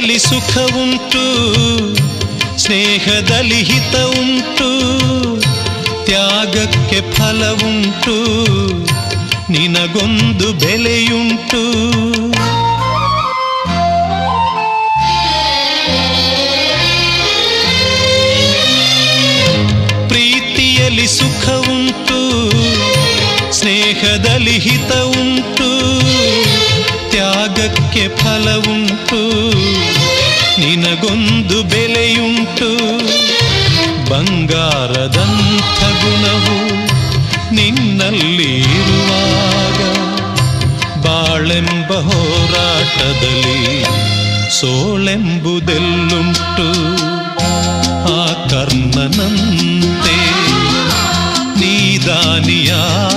ಪ್ರೀತಿಯಲ್ಲಿ ಸುಖ ಉಂಟು, ಸ್ನೇಹದಲ್ಲಿ ಹಿತ ಉಂಟು, ತ್ಯಾಗಕ್ಕೆ ಫಲ ಉಂಟು, ನಿನಗೊಂದು ಬೆಲೆಯುಂಟು. ಪ್ರೀತಿಯಲ್ಲಿ ಸುಖ ಉಂಟು, ಸ್ನೇಹದಲ್ಲಿ ಹಿತ ಉಂಟು, ತ್ಯಾಗಕ್ಕೆ ಫಲ ಉಂಟು, ನಿನಗೊಂದು ಬೆಲೆಯುಂಟು. ಬಂಗಾರದಂಥ ಗುಣವು ನಿನ್ನಲ್ಲಿ ಇರುವಾಗ ಬಾಳೆಂಬ ಹೋರಾಟದಲ್ಲಿ ಸೋಳೆಂಬುದೆಲ್ಲುಂಟು. ಆ ಕರ್ಣನಂತೆ ನೀದಾನಿಯಾದರೆ